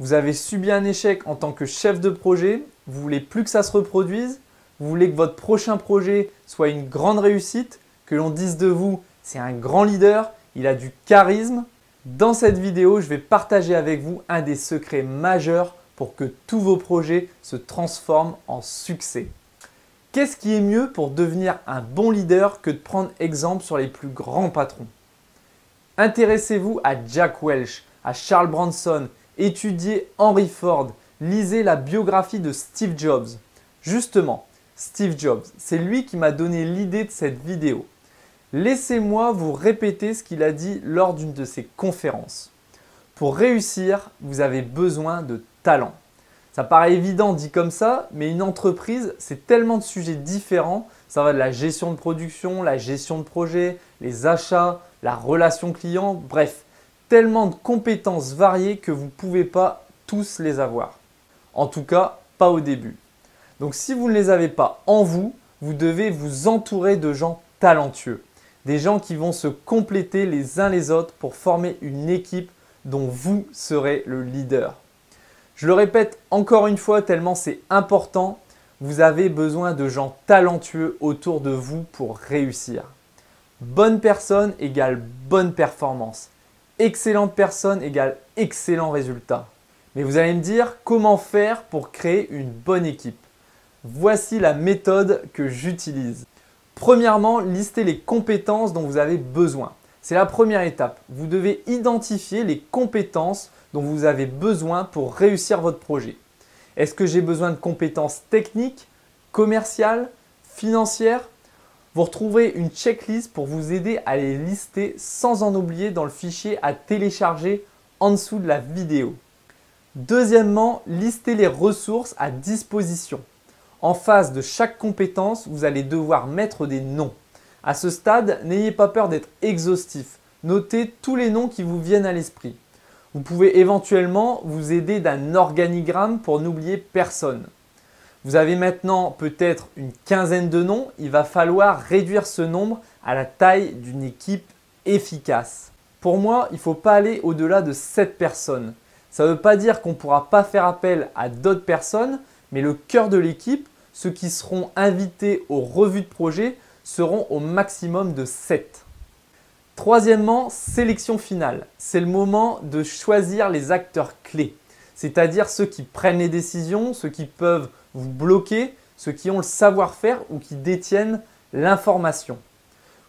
Vous avez subi un échec en tant que chef de projet, vous voulez plus que ça se reproduise, vous voulez que votre prochain projet soit une grande réussite, que l'on dise de vous c'est un grand leader, il a du charisme. Dans cette vidéo, je vais partager avec vous un des secrets majeurs pour que tous vos projets se transforment en succès. Qu'est-ce qui est mieux pour devenir un bon leader que de prendre exemple sur les plus grands patrons? Intéressez-vous à Jack Welch, à Charles Branson, étudiez Henry Ford, lisez la biographie de Steve Jobs. Justement, Steve Jobs, c'est lui qui m'a donné l'idée de cette vidéo. Laissez-moi vous répéter ce qu'il a dit lors d'une de ses conférences. Pour réussir, vous avez besoin de talent. Ça paraît évident dit comme ça, mais une entreprise, c'est tellement de sujets différents. Ça va de la gestion de production, la gestion de projet, les achats, la relation client, bref, tellement de compétences variées que vous ne pouvez pas tous les avoir. En tout cas, pas au début. Donc si vous ne les avez pas en vous, vous devez vous entourer de gens talentueux. Des gens qui vont se compléter les uns les autres pour former une équipe dont vous serez le leader. Je le répète encore une fois tellement c'est important, vous avez besoin de gens talentueux autour de vous pour réussir. Bonne personne égale bonne performance. Excellente personne égale excellent résultat. Mais vous allez me dire comment faire pour créer une bonne équipe. Voici la méthode que j'utilise. Premièrement, listez les compétences dont vous avez besoin. C'est la première étape. Vous devez identifier les compétences dont vous avez besoin pour réussir votre projet. Est-ce que j'ai besoin de compétences techniques, commerciales, financières? Vous retrouverez une checklist pour vous aider à les lister sans en oublier dans le fichier à télécharger en dessous de la vidéo. Deuxièmement, listez les ressources à disposition. En face de chaque compétence, vous allez devoir mettre des noms. À ce stade, n'ayez pas peur d'être exhaustif. Notez tous les noms qui vous viennent à l'esprit. Vous pouvez éventuellement vous aider d'un organigramme pour n'oublier personne. Vous avez maintenant peut-être une quinzaine de noms. Il va falloir réduire ce nombre à la taille d'une équipe efficace. Pour moi, il ne faut pas aller au-delà de 7 personnes. Ça ne veut pas dire qu'on ne pourra pas faire appel à d'autres personnes, mais le cœur de l'équipe, ceux qui seront invités aux revues de projet, seront au maximum de 7. Troisièmement, sélection finale. C'est le moment de choisir les acteurs clés, c'est-à-dire ceux qui prennent les décisions, ceux qui peuvent vous bloquer, ceux qui ont le savoir-faire ou qui détiennent l'information.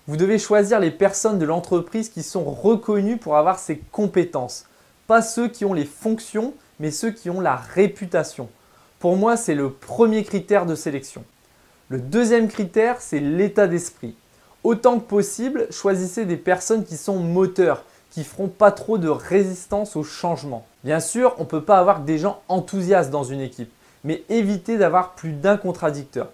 Vous devez choisir les personnes de l'entreprise qui sont reconnues pour avoir ces compétences. Pas ceux qui ont les fonctions, mais ceux qui ont la réputation. Pour moi, c'est le premier critère de sélection. Le deuxième critère, c'est l'état d'esprit. Autant que possible, choisissez des personnes qui sont moteurs, qui ne feront pas trop de résistance au changement. Bien sûr, on ne peut pas avoir des gens enthousiastes dans une équipe, mais évitez d'avoir plus d'un contradicteur.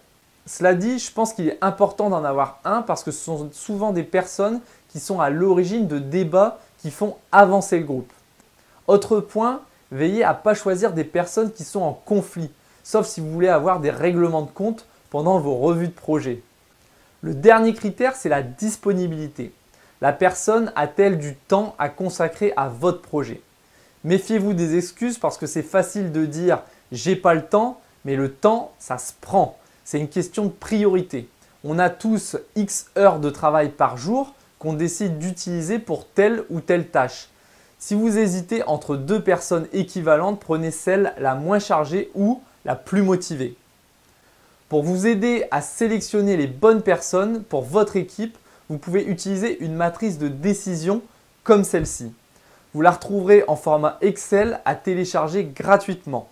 Cela dit, je pense qu'il est important d'en avoir un parce que ce sont souvent des personnes qui sont à l'origine de débats qui font avancer le groupe. Autre point, veillez à ne pas choisir des personnes qui sont en conflit, sauf si vous voulez avoir des règlements de compte pendant vos revues de projet. Le dernier critère, c'est la disponibilité. La personne a-t-elle du temps à consacrer à votre projet? Méfiez-vous des excuses parce que c'est facile de dire « j'ai pas le temps », mais le temps, ça se prend. C'est une question de priorité. On a tous X heures de travail par jour qu'on décide d'utiliser pour telle ou telle tâche. Si vous hésitez entre deux personnes équivalentes, prenez celle la moins chargée ou la plus motivée. Pour vous aider à sélectionner les bonnes personnes pour votre équipe, vous pouvez utiliser une matrice de décision comme celle-ci. Vous la retrouverez en format Excel à télécharger gratuitement.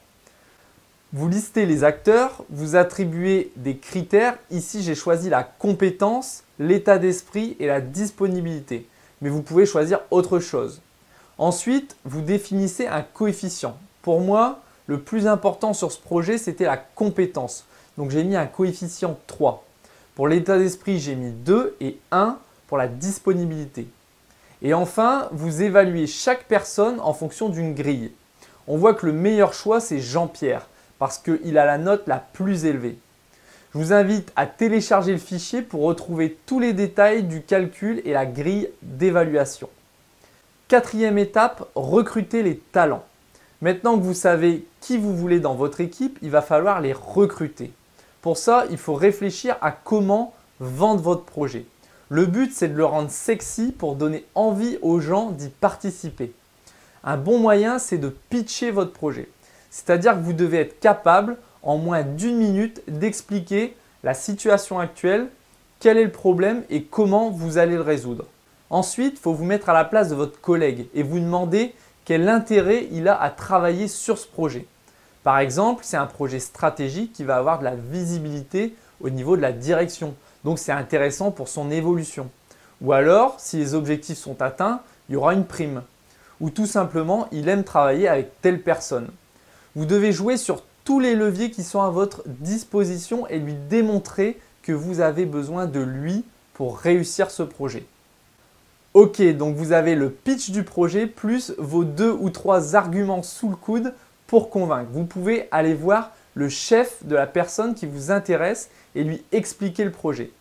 Vous listez les acteurs, vous attribuez des critères. Ici, j'ai choisi la compétence, l'état d'esprit et la disponibilité. Mais vous pouvez choisir autre chose. Ensuite, vous définissez un coefficient. Pour moi, le plus important sur ce projet, c'était la compétence. Donc j'ai mis un coefficient 3. Pour l'état d'esprit, j'ai mis 2 et 1 pour la disponibilité. Et enfin, vous évaluez chaque personne en fonction d'une grille. On voit que le meilleur choix, c'est Jean-Pierre parce qu'il a la note la plus élevée. Je vous invite à télécharger le fichier pour retrouver tous les détails du calcul et la grille d'évaluation. Quatrième étape, recruter les talents. Maintenant que vous savez qui vous voulez dans votre équipe, il va falloir les recruter. Pour ça, il faut réfléchir à comment vendre votre projet. Le but, c'est de le rendre sexy pour donner envie aux gens d'y participer. Un bon moyen, c'est de pitcher votre projet. C'est-à-dire que vous devez être capable, en moins d'1 minute, d'expliquer la situation actuelle, quel est le problème et comment vous allez le résoudre. Ensuite, il faut vous mettre à la place de votre collègue et vous demander quel intérêt il a à travailler sur ce projet. Par exemple, c'est un projet stratégique qui va avoir de la visibilité au niveau de la direction. Donc, c'est intéressant pour son évolution. Ou alors, si les objectifs sont atteints, il y aura une prime. Ou tout simplement, il aime travailler avec telle personne. Vous devez jouer sur tous les leviers qui sont à votre disposition et lui démontrer que vous avez besoin de lui pour réussir ce projet. Ok, donc vous avez le pitch du projet plus vos 2 ou 3 arguments sous le coude pour convaincre. Vous pouvez aller voir le chef de la personne qui vous intéresse et lui expliquer le projet.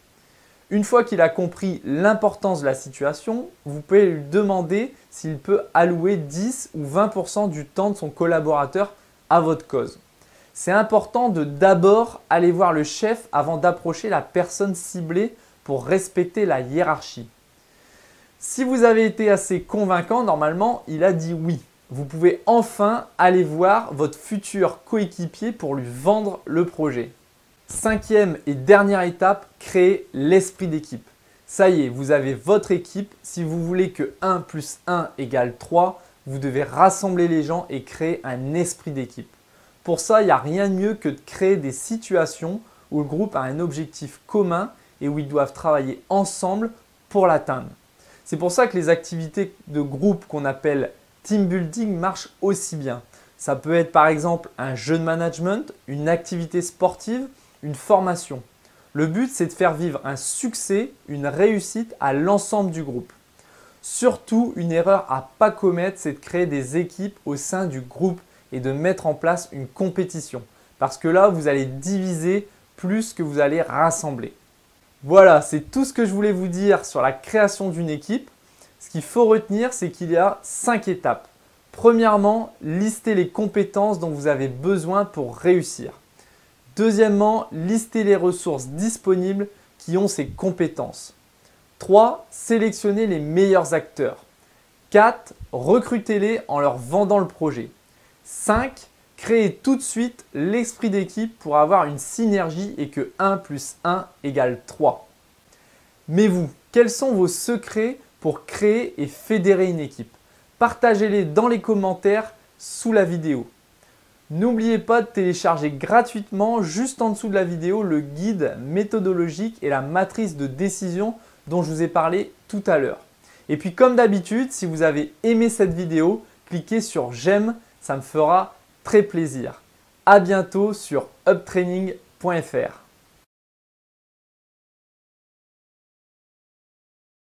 Une fois qu'il a compris l'importance de la situation, vous pouvez lui demander s'il peut allouer 10 ou 20% du temps de son collaborateur à votre cause. C'est important de d'abord aller voir le chef avant d'approcher la personne ciblée pour respecter la hiérarchie. Si vous avez été assez convaincant, normalement, il a dit oui. Vous pouvez enfin aller voir votre futur coéquipier pour lui vendre le projet. 5e et dernière étape, créer l'esprit d'équipe. Ça y est, vous avez votre équipe. Si vous voulez que 1 plus 1 égale 3, vous devez rassembler les gens et créer un esprit d'équipe. Pour ça, il n'y a rien de mieux que de créer des situations où le groupe a un objectif commun et où ils doivent travailler ensemble pour l'atteindre. C'est pour ça que les activités de groupe qu'on appelle team building marchent aussi bien. Ça peut être par exemple un jeu de management, une activité sportive, une formation. Le but, c'est de faire vivre un succès, une réussite à l'ensemble du groupe. Surtout, une erreur à ne pas commettre, c'est de créer des équipes au sein du groupe et de mettre en place une compétition. Parce que là, vous allez diviser plus que vous allez rassembler. Voilà, c'est tout ce que je voulais vous dire sur la création d'une équipe. Ce qu'il faut retenir, c'est qu'il y a 5 étapes. Premièrement, listez les compétences dont vous avez besoin pour réussir. Deuxièmement, listez les ressources disponibles qui ont ces compétences. 3. Sélectionnez les meilleurs acteurs. 4. Recrutez-les en leur vendant le projet. 5. Créez tout de suite l'esprit d'équipe pour avoir une synergie et que 1 plus 1 égale 3. Mais vous, quels sont vos secrets pour créer et fédérer une équipe? Partagez-les dans les commentaires sous la vidéo. N'oubliez pas de télécharger gratuitement juste en dessous de la vidéo le guide méthodologique et la matrice de décision dont je vous ai parlé tout à l'heure. Et puis comme d'habitude, si vous avez aimé cette vidéo, cliquez sur j'aime, ça me fera très plaisir. À bientôt sur uptraining.fr.